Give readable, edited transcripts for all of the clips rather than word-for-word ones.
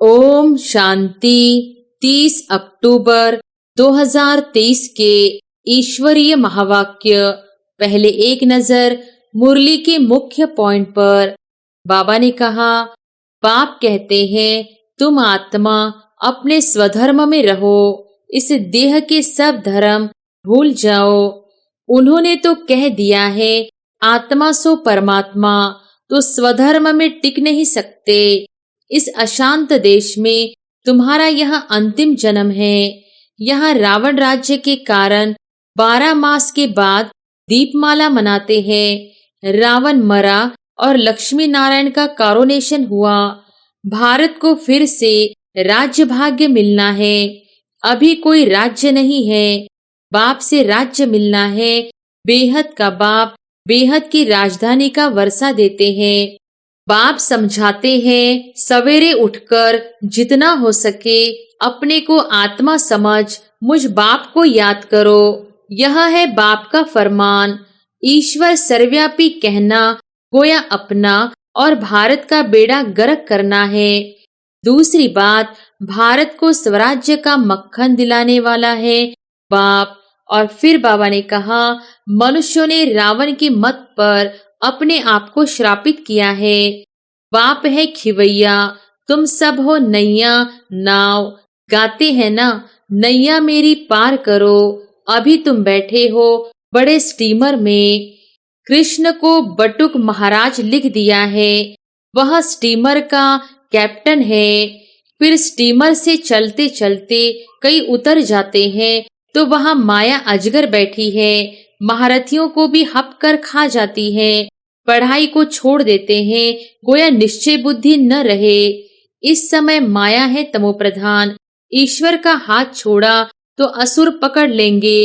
ओम शांति। 30 अक्टूबर 2023 के ईश्वरीय महावाक्य। पहले एक नजर मुरली के मुख्य पॉइंट पर। बाबा ने कहा, बाप कहते हैं तुम आत्मा अपने स्वधर्म में रहो, इस देह के सब धर्म भूल जाओ। उन्होंने तो कह दिया है आत्मा सो परमात्मा, तो स्वधर्म में टिक नहीं सकते। इस अशांत देश में तुम्हारा यह अंतिम जन्म है। यहाँ रावण राज्य के कारण 12 मास के बाद दीपमाला मनाते हैं। रावण मरा और लक्ष्मी नारायण का कॉरोनेशन हुआ। भारत को फिर से राज्य भाग्य मिलना है। अभी कोई राज्य नहीं है। बाप से राज्य मिलना है। बेहद का बाप बेहद की राजधानी का वर्षा देते हैं। बाप समझाते हैं सवेरे उठकर जितना हो सके अपने को आत्मा समझ मुझ बाप को याद करो। यह है बाप का फरमान। ईश्वर सर्वव्यापी कहना गोया अपना और भारत का बेड़ा गर्क करना है। दूसरी बात, भारत को स्वराज्य का मक्खन दिलाने वाला है बाप। और फिर बाबा ने कहा, मनुष्यों ने रावण की मत पर अपने आप को श्रापित किया है। बाप है खिवैया, तुम सब हो नैया नाव। गाते हैं ना, नैया मेरी पार करो। अभी तुम बैठे हो बड़े स्टीमर में। कृष्ण को बटुक महाराज लिख दिया है, वह स्टीमर का कैप्टन है। फिर स्टीमर से चलते चलते कई उतर जाते हैं तो वहां माया अजगर बैठी है, महारथियों को भी हप कर खा जाती है। पढ़ाई को छोड़ देते हैं, गोया निश्चय बुद्धि न रहे। इस समय माया है तमोप्रधान। ईश्वर का हाथ छोड़ा तो असुर पकड़ लेंगे।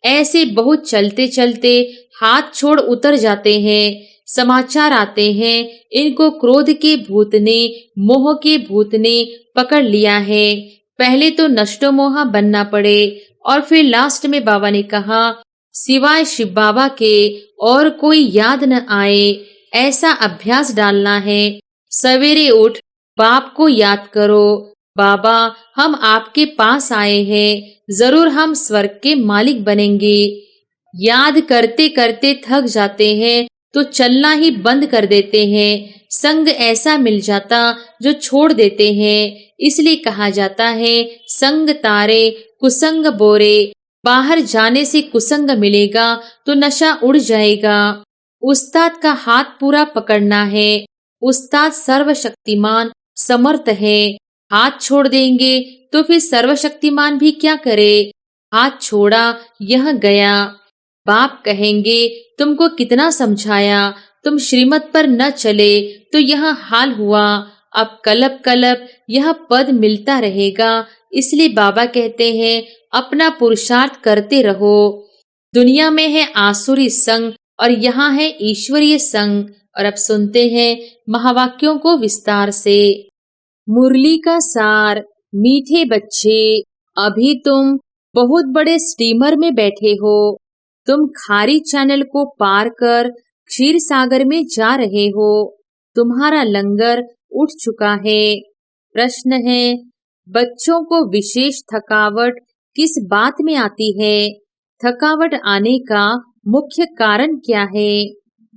ऐसे बहुत चलते चलते हाथ छोड़ उतर जाते हैं। समाचार आते हैं इनको क्रोध के भूत ने, मोह के भूत ने पकड़ लिया है। पहले तो नष्टो मोहा बनना पड़े और फिर लास्ट में बाबा ने कहा, सिवाय शिव बाबा के और कोई याद न आए, ऐसा अभ्यास डालना है। सवेरे उठ बाप को याद करो, बाबा हम आपके पास आए हैं, जरूर हम स्वर्ग के मालिक बनेंगे। याद करते करते थक जाते हैं तो चलना ही बंद कर देते हैं। संग ऐसा मिल जाता जो छोड़ देते हैं। इसलिए कहा जाता है संग तारे कुसंग बोरे। बाहर जाने से कुसंग मिलेगा तो नशा उड़ जाएगा। उस्ताद का हाथ पूरा पकड़ना है। उस्ताद सर्वशक्तिमान समर्थ है। हाथ छोड़ देंगे तो फिर सर्वशक्तिमान भी क्या करे। हाथ छोड़ा यह गया। बाप कहेंगे तुमको कितना समझाया, तुम श्रीमत पर न चले तो यह हाल हुआ। अब कलप कलप यह पद मिलता रहेगा। इसलिए बाबा कहते हैं अपना पुरुषार्थ करते रहो। दुनिया में है आसुरी संग और यहाँ है ईश्वरीय संग। और अब सुनते हैं महावाक्यों को विस्तार से। मुरली का सार। मीठे बच्चे, अभी तुम बहुत बड़े स्टीमर में बैठे हो। तुम खारी चैनल को पार कर क्षीर सागर में जा रहे हो। तुम्हारा लंगर उठ चुका है। प्रश्न है, बच्चों को विशेष थकावट किस बात में आती है? थकावट आने का मुख्य कारण क्या है?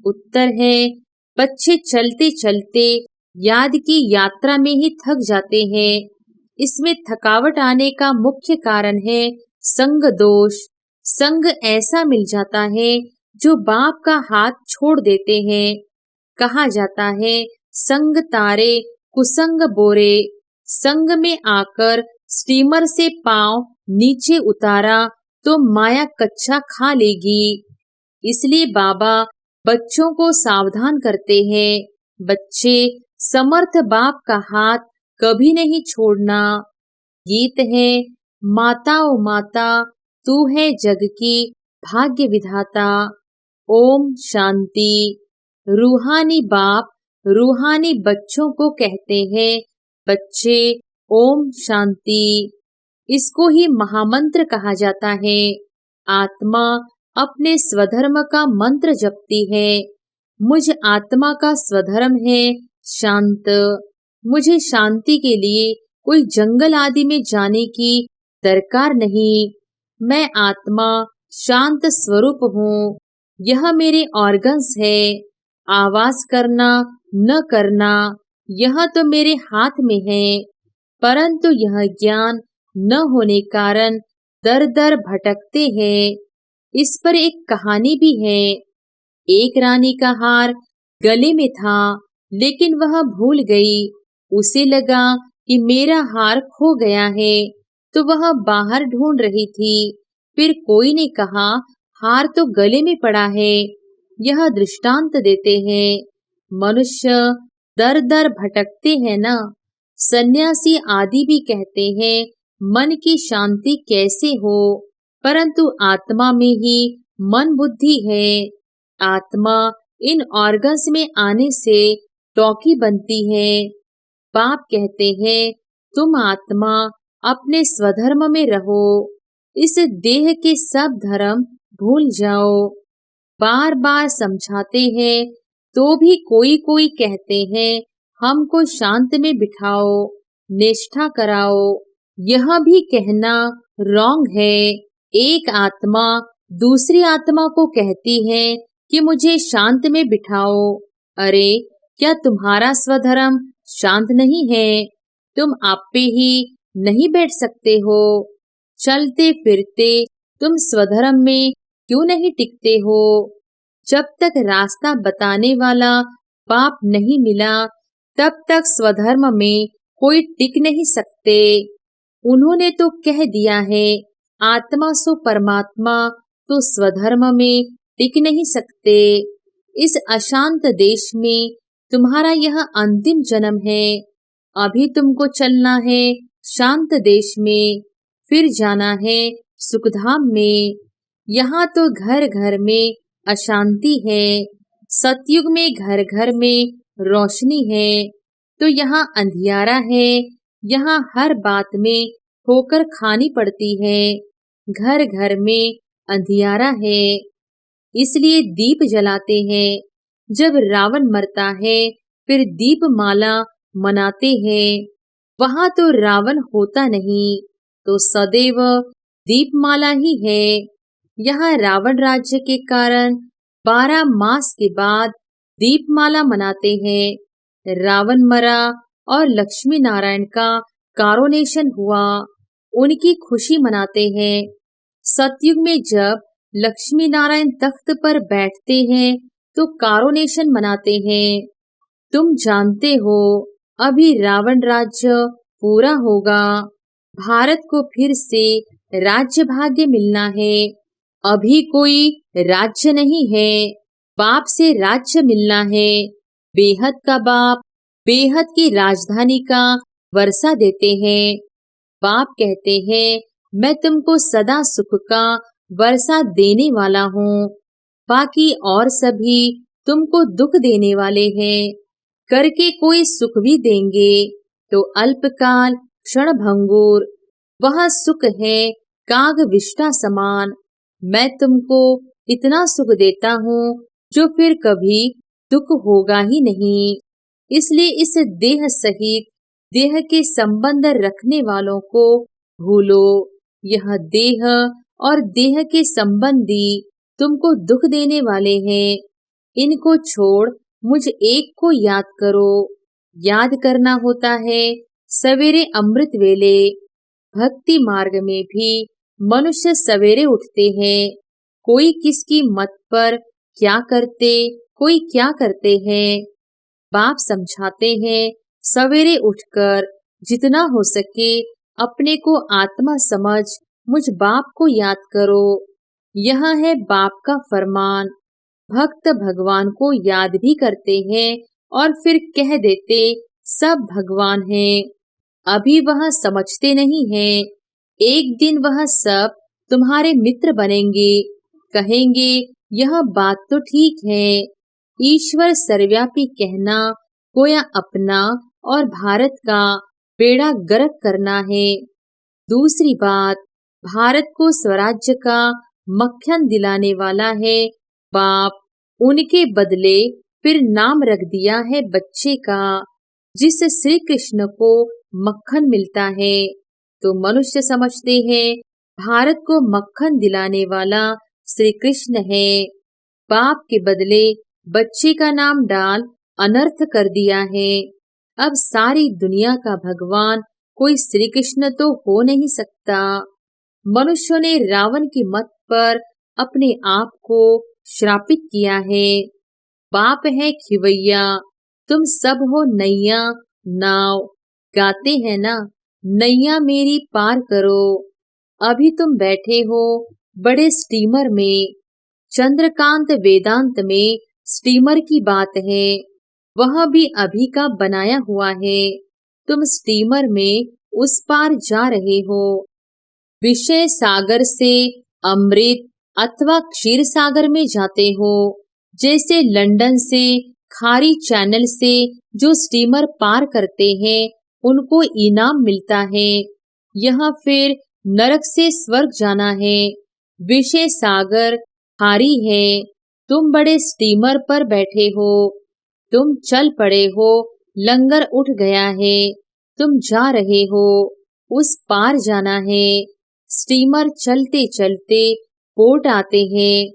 उत्तर है, बच्चे चलते चलते याद की यात्रा में ही थक जाते हैं। इसमें थकावट आने का मुख्य कारण है संग दोष। संग ऐसा मिल जाता है जो बाप का हाथ छोड़ देते हैं। कहा जाता है संग तारे कुसंग बोरे। संग में आकर स्टीमर से पांव नीचे उतारा तो माया कच्चा खा लेगी। इसलिए बाबा बच्चों को सावधान करते हैं। बच्चे, समर्थ बाप का हाथ कभी नहीं छोड़ना। गीत है, माता ओ माता तू है जग की भाग्य विधाता। ओम शांति। रूहानी बाप रूहानी बच्चों को कहते हैं, बच्चे ओम शांति। इसको ही महामंत्र कहा जाता है। आत्मा अपने स्वधर्म का मंत्र जपती है। मुझ आत्मा का स्वधर्म है शांत। मुझे शांति के लिए कोई जंगल आदि में जाने की दरकार नहीं। मैं आत्मा शांत स्वरूप हूँ। यह मेरे ऑर्गन्स है। आवाज करना न करना यह तो मेरे हाथ में है। परंतु यह ज्ञान न होने कारण दर दर भटकते हैं। इस पर एक कहानी भी है। एक रानी का हार गले में था, लेकिन वह भूल गई। उसे लगा कि मेरा हार खो गया है, तो वह बाहर ढूंढ रही थी। फिर कोई ने कहा, हार तो गले में पड़ा है। यह दृष्टांत देते हैं। मनुष्य दर दर भटकते हैं ना। सन्यासी आदि भी कहते हैं, मन की शांति कैसे हो, परंतु आत्मा में ही मन बुद्धि है। आत्मा इन ऑर्गन्स में आने से टॉकी बनती है। बाप कहते हैं, तुम आत्मा अपने स्वधर्म में रहो। इस देह के सब धर्म भूल जाओ। बार बार समझाते हैं, तो भी कोई कोई कहते हैं, हमको शांत में बिठाओ, निष्ठा कराओ। यह भी कहना रॉन्ग है। एक आत्मा दूसरी आत्मा को कहती है कि मुझे शांत में बिठाओ। अरे, क्या तुम्हारा स्वधर्म शांत नहीं है? तुम आप पे ही नहीं बैठ सकते हो? चलते फिरते तुम स्वधर्म में क्यों नहीं टिकते हो? जब तक रास्ता बताने वाला बाप नहीं मिला, तब तक स्वधर्म में कोई टिक नहीं सकते। उन्होंने तो कह दिया है, आत्मा सो परमात्मा, तो स्वधर्म में टिक नहीं सकते। इस अशांत देश में तुम्हारा यह अंतिम जन्म है। अभी तुमको चलना है शांत देश में, फिर जाना है सुखधाम में। यहाँ तो घर घर में अशांति है। सतयुग में घर घर में रोशनी है, तो यहाँ अंधियारा है। यहाँ हर बात में ठोकर खानी पड़ती है। घर घर में अंधियारा है, इसलिए दीप जलाते हैं। जब रावण मरता है, फिर दीप माला मनाते हैं। वहाँ तो रावण होता नहीं, तो सदैव दीपमाला ही है। यहाँ रावण राज्य के कारण 12 मास के बाद दीपमाला मनाते हैं। रावण मरा और लक्ष्मी नारायण का कारोनेशन हुआ, उनकी खुशी मनाते हैं। सतयुग में जब लक्ष्मी नारायण तख्त पर बैठते हैं, तो कारोनेशन मनाते हैं। तुम जानते हो, अभी रावण राज्य पूरा होगा। भारत को फिर से राज्य भाग्य मिलना है। अभी कोई राज्य नहीं है, बाप से राज्य मिलना है। बेहद का बाप बेहद की राजधानी का वर्षा देते हैं। बाप कहते हैं, मैं तुमको सदा सुख का वर्षा देने वाला हूँ। बाकी और सभी तुमको दुख देने वाले हैं। करके कोई सुख भी देंगे, तो अल्पकाल क्षण भंगुर। वह सुख है काग विष्टा समान। मैं तुमको इतना सुख देता हूँ, जो फिर कभी दुख होगा ही नहीं। इसलिए इस देह सहित देह के संबंध रखने वालों को भूलो। यह देह और देह के संबंधी तुमको दुख देने वाले हैं। इनको छोड़ मुझ एक को याद करो। याद करना होता है सवेरे अमृत वेले। भक्ति मार्ग में भी मनुष्य सवेरे उठते हैं। कोई किसकी मत पर क्या करते, कोई क्या करते हैं। बाप समझाते हैं, सवेरे उठकर जितना हो सके अपने को आत्मा समझ मुझ बाप को याद करो। यह है बाप का फरमान। भक्त भगवान को याद भी करते हैं और फिर कह देते सब भगवान हैं। अभी वह समझते नहीं हैं। एक दिन वह सब तुम्हारे मित्र बनेंगे। कहेंगे, यह बात तो ठीक है। ईश्वर सर्वव्यापी कहना गोया अपना और भारत का बेड़ा गर्क करना है। दूसरी बात, भारत को स्वराज्य का मक्खन दिलाने वाला है बाप। उनके बदले फिर नाम रख दिया है बच्चे का। जिस श्री कृष्ण को मक्खन मिलता है, तो मनुष्य समझते हैं भारत को मक्खन दिलाने वाला श्री कृष्ण है। बाप के बदले बच्चे का नाम डाल अनर्थ कर दिया है। अब सारी दुनिया का भगवान कोई श्री कृष्ण तो हो नहीं सकता। मनुष्यों ने रावण की मत पर अपने आप को श्रापित किया है। बाप है खिवैया, तुम सब हो नैया नाव, गाते हैं ना नैया मेरी पार करो। अभी तुम बैठे हो बड़े स्टीमर में, चंद्रकांत वेदांत में स्टीमर की बात है, वह भी अभी का बनाया हुआ है। तुम स्टीमर में उस पार जा रहे हो। विषय सागर से अमृत अथवा क्षीर सागर में जाते हो। जैसे लंदन से खारी चैनल से जो स्टीमर पार करते हैं उनको इनाम मिलता है। यहाँ फिर नरक से स्वर्ग जाना है। विषय सागर खारी है। तुम बड़े स्टीमर पर बैठे हो, तुम चल पड़े हो, लंगर उठ गया है, तुम जा रहे हो, उस पार जाना है। स्टीमर चलते चलते पोर्ट आते हैं,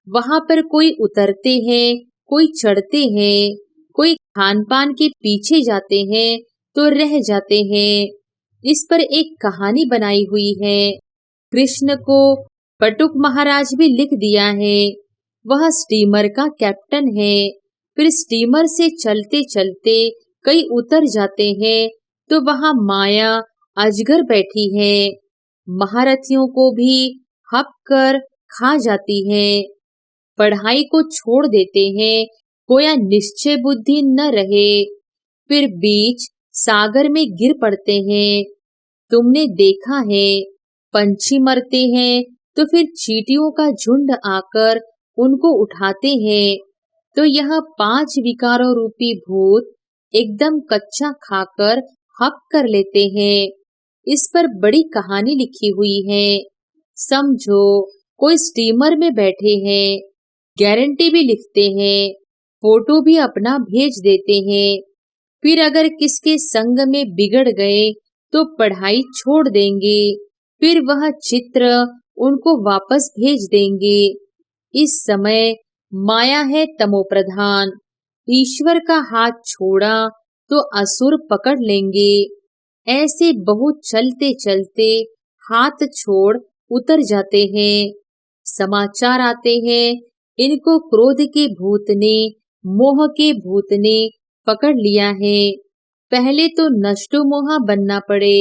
वहां पर कोई उतरते हैं, कोई चढ़ते हैं, कोई खान पान के पीछे जाते हैं तो रह जाते हैं। इस पर एक कहानी बनाई हुई है। कृष्ण को बटुक महाराज भी लिख दिया है। वह स्टीमर का कैप्टन है। फिर स्टीमर से चलते चलते कई उतर जाते हैं तो वहां माया अजगर बैठी है। महारथियों को भी हक कर खा जाती है। पढ़ाई को छोड़ देते हैं, गोया निश्चय बुद्धि न रहे, फिर बीच सागर में गिर पड़ते हैं। तुमने देखा है पंछी मरते हैं तो फिर चींटियों का झुंड आकर उनको उठाते हैं। तो यह 5 विकारों रूपी भूत एकदम कच्चा खाकर हक कर लेते हैं। इस पर बड़ी कहानी लिखी हुई है। समझो कोई स्टीमर में बैठे हैं, गारंटी भी लिखते हैं, फोटो भी अपना भेज देते हैं। फिर अगर किसके संग में बिगड़ गए तो पढ़ाई छोड़ देंगे, फिर वह चित्र उनको वापस भेज देंगे। इस समय माया है तमोप्रधान। ईश्वर का हाथ छोड़ा तो असुर पकड़ लेंगे। ऐसे बहुत चलते चलते हाथ छोड़ उतर जाते हैं। समाचार आते हैं इनको क्रोध के भूत ने, मोह के भूत ने पकड़ लिया है। पहले तो नष्टो मोहा बनना पड़े।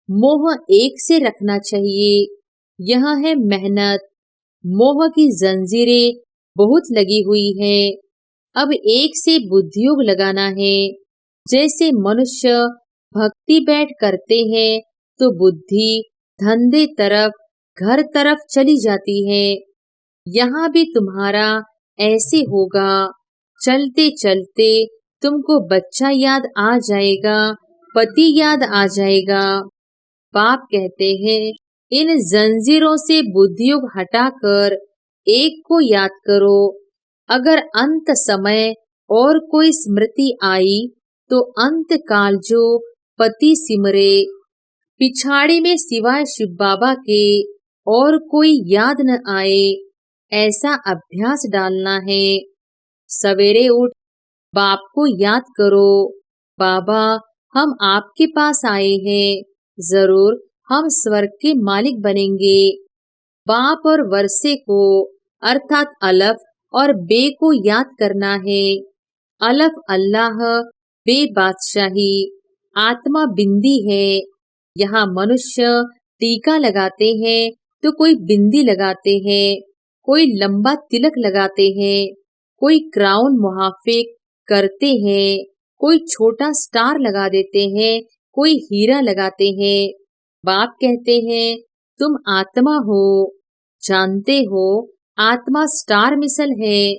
मोह एक से रखना चाहिए। यह है मेहनत। मोह की जंजीरें बहुत लगी हुई है। अब एक से बुद्धियोग लगाना है। जैसे मनुष्य भक्ति बैठ करते हैं तो बुद्धि धंधे तरफ, घर तरफ चली जाती है। यहाँ भी तुम्हारा ऐसे होगा। चलते चलते तुमको बच्चा याद आ जाएगा, पति याद आ जाएगा। बाप कहते हैं इन जंजीरों से बुद्धियोग हटाकर एक को याद करो। अगर अंत समय और कोई स्मृति आई तो अंत काल जो पति सिमरे। पिछाड़ी में सिवाय शिव बाबा के और कोई याद न आए, ऐसा अभ्यास डालना है। सवेरे उठ बाप को याद करो। बाबा हम आपके पास आए हैं, जरूर हम स्वर्ग के मालिक बनेंगे। बाप और वर्षे को अर्थात अलफ और बे को याद करना है। अलफ अल्लाह, बे बादशाही, आत्मा बिंदी है। यहाँ मनुष्य टीका लगाते हैं तो कोई बिंदी लगाते हैं, कोई लंबा तिलक लगाते हैं, कोई क्राउन मुहाफिक करते हैं, कोई छोटा स्टार लगा देते हैं, कोई हीरा लगाते हैं। बाप कहते हैं तुम आत्मा हो, जानते हो आत्मा स्टार मिसल है।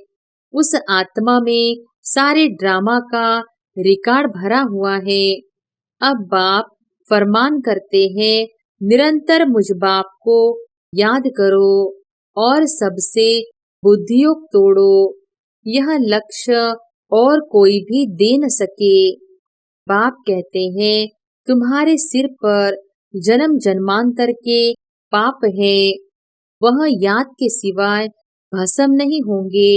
उस आत्मा में सारे ड्रामा का रिकॉर्ड भरा हुआ है। अब बाप फरमान करते हैं निरंतर मुझ बाप को याद करो और सबसे बुद्धियोग तोड़ो। यह लक्ष्य और कोई भी दे न सके। बाप कहते हैं तुम्हारे सिर पर जन्म जन्मांतर के पाप है, वह याद के सिवाय भस्म नहीं होंगे।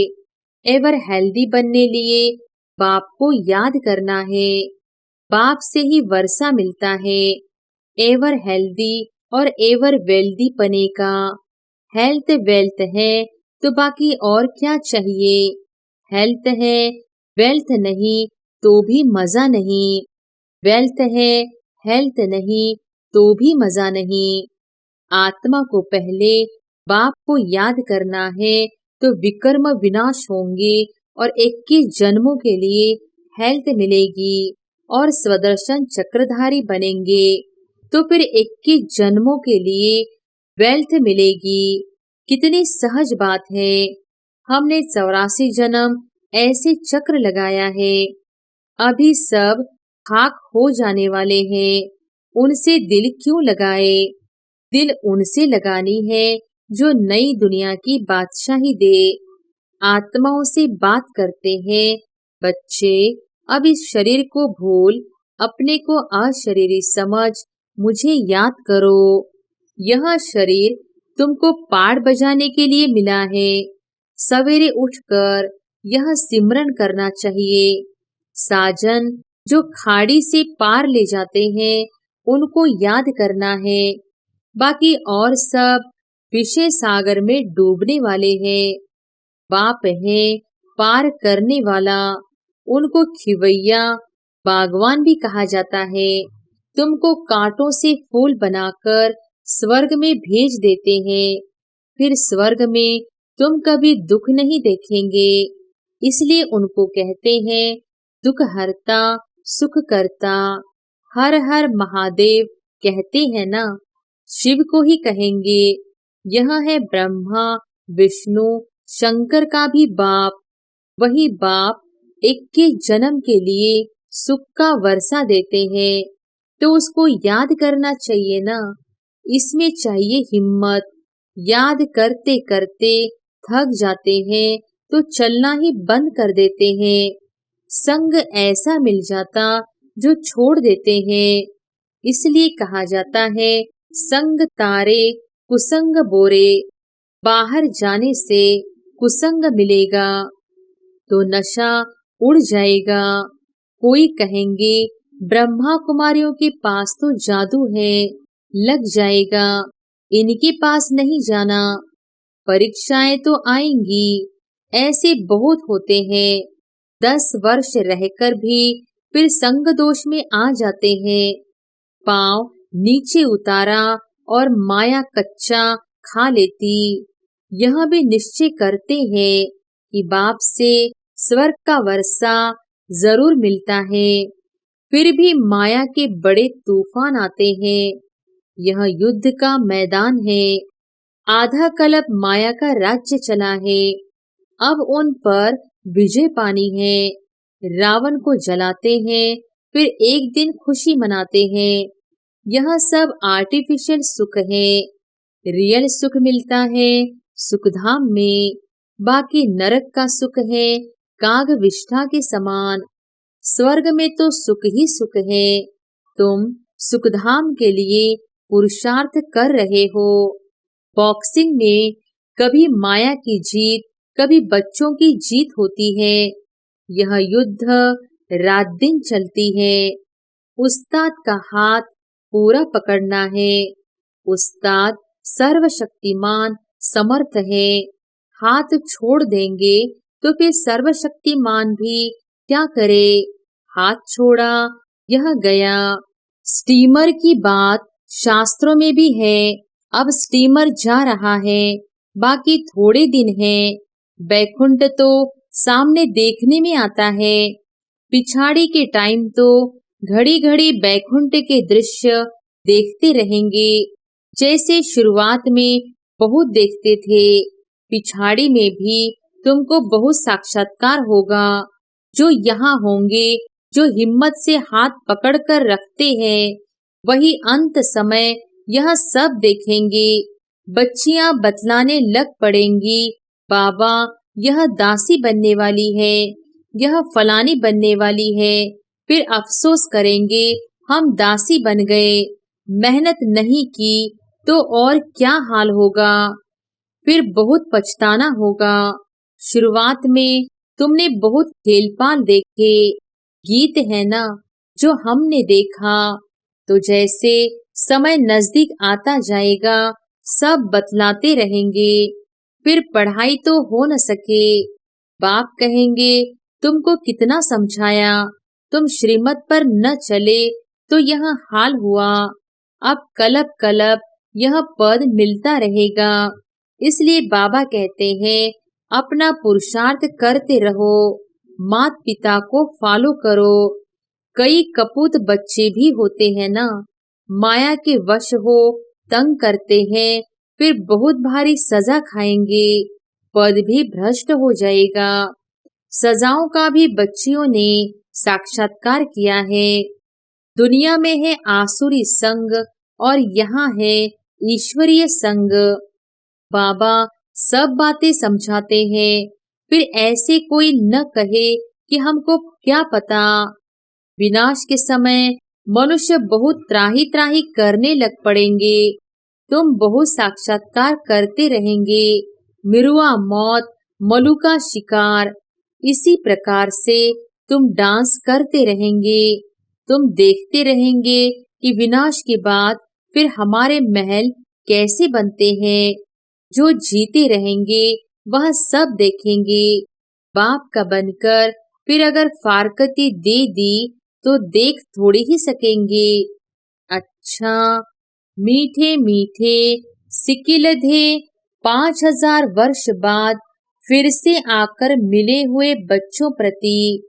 एवर हेल्दी बनने लिए बाप को याद करना है। बाप से ही वर्षा मिलता है, एवर हेल्दी और एवर वेल्दी पने का। हेल्थ वेल्थ है तो बाकी और क्या चाहिए। हेल्थ है वेल्थ नहीं तो भी मजा नहीं, वेल्थ है हेल्थ नहीं तो भी मजा नहीं। आत्मा को पहले बाप को याद करना है तो विकर्म विनाश होंगे और 21 जन्मों के लिए हेल्थ मिलेगी और स्वदर्शन चक्रधारी बनेंगे तो फिर 21 जन्मों के लिए वेल्थ मिलेगी। कितनी सहज बात है। हमने 84 जन्म ऐसे चक्र लगाया है, अभी सब खाक हो जाने वाले हैं। उनसे दिल क्यों लगाए। दिल उनसे लगानी है जो नई दुनिया की बादशाही दे। आत्माओं से बात करते हैं, बच्चे अब इस शरीर को भूल अपने को अशरीरी समझ मुझे याद करो। यह शरीर तुमको पाड़ बजाने के लिए मिला है। सवेरे उठकर यह सिमरन करना चाहिए। साजन जो खाड़ी से पार ले जाते हैं उनको याद करना है। बाकी और सब विषय सागर में डूबने वाले हैं। बाप है पार करने वाला, उनको खिवैया बागवान भी कहा जाता है। तुमको कांटों से फूल बनाकर स्वर्ग में भेज देते हैं, फिर स्वर्ग में तुम कभी दुख नहीं देखेंगे। इसलिए उनको कहते हैं दुख हरता सुख करता। हर हर महादेव कहते हैं ना, शिव को ही कहेंगे। यह है ब्रह्मा विष्णु शंकर का भी बाप। वही बाप 21 जन्म के लिए सुख का वर्षा देते हैं तो उसको याद करना चाहिए ना। इसमें चाहिए हिम्मत। याद करते करते थक जाते हैं तो चलना ही बंद कर देते हैं। संग ऐसा मिल जाता जो छोड़ देते हैं। इसलिए कहा जाता है संग तारे कुसंग बोरे। बाहर जाने से कुसंग मिलेगा तो नशा उड़ जाएगा। कोई कहेंगे ब्रह्मा कुमारियों के पास तो जादू है, लग जाएगा, इनके पास नहीं जाना। परीक्षाएं तो आएंगी, ऐसे बहुत होते हैं। 10 वर्ष रहकर भी फिर संग दोष में आ जाते हैं। पांव नीचे उतारा और माया कच्चा खा लेती। यह भी निश्चय करते हैं कि बाप से स्वर्ग का वर्षा जरूर मिलता है, फिर भी माया के बड़े तूफान आते हैं। यह युद्ध का मैदान है। आधा कल्प माया का राज्य चला है, अब उन पर विजय पानी है। रावण को जलाते हैं, फिर एक दिन खुशी मनाते हैं। यह सब आर्टिफिशियल सुख है। रियल सुख मिलता है सुखधाम में। बाकी नरक का सुख है काग विष्ठा के समान। स्वर्ग में तो सुख ही सुख है। तुम सुखधाम के लिए पुरुषार्थ कर रहे हो। बॉक्सिंग में कभी माया की जीत कभी बच्चों की जीत होती है। यह युद्ध रात दिन चलती है। उस्ताद का हाथ पूरा पकड़ना है। उस्ताद सर्वशक्तिमान समर्थ है। हाथ छोड़ देंगे तो फिर सर्वशक्तिमान भी क्या करे। हाथ छोड़ा यह गया। स्टीमर की बात शास्त्रों में भी है। अब स्टीमर जा रहा है, बाकी थोड़े दिन है। बैकुंठ तो सामने देखने में आता है। पिछाड़ी के टाइम तो घड़ी घड़ी बैकुंठ के दृश्य देखते रहेंगे। जैसे शुरुआत में बहुत देखते थे, पिछाड़ी में भी तुमको बहुत साक्षात्कार होगा। जो यहाँ होंगे, जो हिम्मत से हाथ पकड़कर रखते हैं, वही अंत समय यह सब देखेंगे। बच्चियां बतलाने लग पड़ेंगी, बाबा यह दासी बनने वाली है, यह फलानी बनने वाली है, फिर अफसोस करेंगे हम दासी बन गए, मेहनत नहीं की तो और क्या हाल होगा। फिर बहुत पछताना होगा। शुरुआत में तुमने बहुत खेल-पाल देखे, गीत है ना जो हमने देखा। तो जैसे समय नजदीक आता जाएगा, सब बतलाते रहेंगे। फिर पढ़ाई तो हो न सके। बाप कहेंगे तुमको कितना समझाया, तुम श्रीमत पर न चले तो यह हाल हुआ। अब कलप कलप यह पद मिलता रहेगा। इसलिए बाबा कहते हैं अपना पुरुषार्थ करते रहो, मात पिता को फॉलो करो। कई कपूत बच्चे भी होते हैं ना, माया के वश हो तंग करते हैं, फिर बहुत भारी सजा खाएंगे, पद भी भ्रष्ट हो जाएगा। सजाओं का भी बच्चियों ने साक्षात्कार किया है। दुनिया में है आसुरी संग और यहाँ है ईश्वरीय संग। बाबा सब बातें समझाते हैं, फिर ऐसे कोई न कहे कि हमको क्या पता। विनाश के समय मनुष्य बहुत त्राही त्राही करने लग पड़ेंगे। तुम बहुत साक्षात्कार करते रहेंगे, मिरुआ मौत, मलू का शिकार। इसी प्रकार से तुम डांस करते रहेंगे। तुम देखते रहेंगे कि विनाश के बाद फिर हमारे महल कैसे बनते हैं। जो जीते रहेंगे वह सब देखेंगे। बाप का बनकर फिर अगर फारकती दे दी तो देख थोड़ी ही सकेंगे। अच्छा, मीठे मीठे सिकिलधे 5000 वर्ष बाद फिर से आकर मिले हुए बच्चों प्रति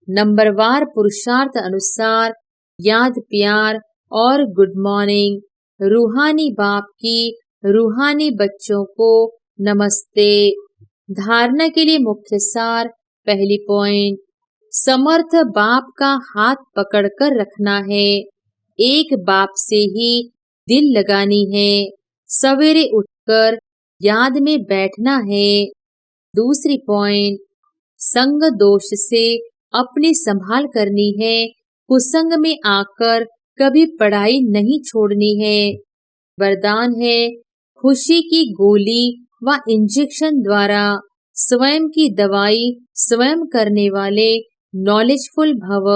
नंबरवार पुरुषार्थ अनुसार याद प्यार और गुड मॉर्निंग। रूहानी बाप की रूहानी बच्चों को नमस्ते। धारणा के लिए मुख्य सार। पहली पॉइंट, समर्थ बाप का हाथ पकड़कर रखना है। एक बाप से ही दिल लगानी है। सवेरे उठकर याद में बैठना है। दूसरी पॉइंट, संग दोष से अपनी संभाल करनी है। कुसंग में आकर कभी पढ़ाई नहीं छोड़नी है। वरदान है खुशी की गोली व इंजेक्शन द्वारा स्वयं की दवाई स्वयं करने वाले नॉलेजफुल भव।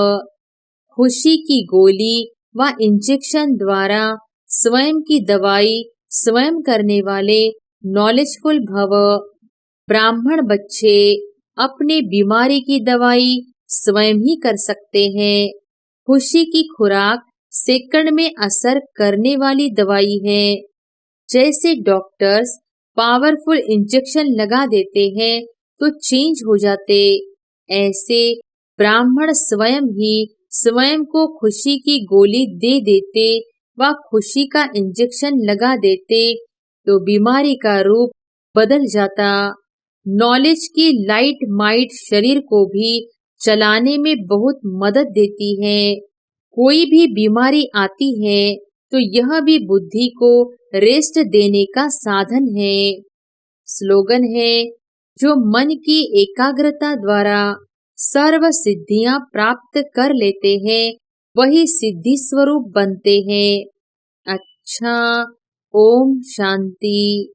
खुशी की गोली व इंजेक्शन द्वारा स्वयं की दवाई स्वयं करने वाले नॉलेजफुल भव। ब्राह्मण बच्चे अपने बीमारी की दवाई स्वयं ही कर सकते हैं। खुशी की खुराक सेकंड में असर करने वाली दवाई है। जैसे डॉक्टर्स पावरफुल इंजेक्शन लगा देते हैं तो चेंज हो जाते, ऐसे ब्राह्मण स्वयं ही स्वयं को खुशी की गोली दे देते व खुशी का इंजेक्शन लगा देते तो बीमारी का रूप बदल जाता। नॉलेज की लाइट माइट शरीर को भी चलाने में बहुत मदद देती है। कोई भी बीमारी आती है तो यह भी बुद्धि को रेस्ट देने का साधन है। स्लोगन है, जो मन की एकाग्रता द्वारा सर्व सिद्धियां प्राप्त कर लेते हैं वही सिद्धि स्वरूप बनते हैं। अच्छा, ओम शांति।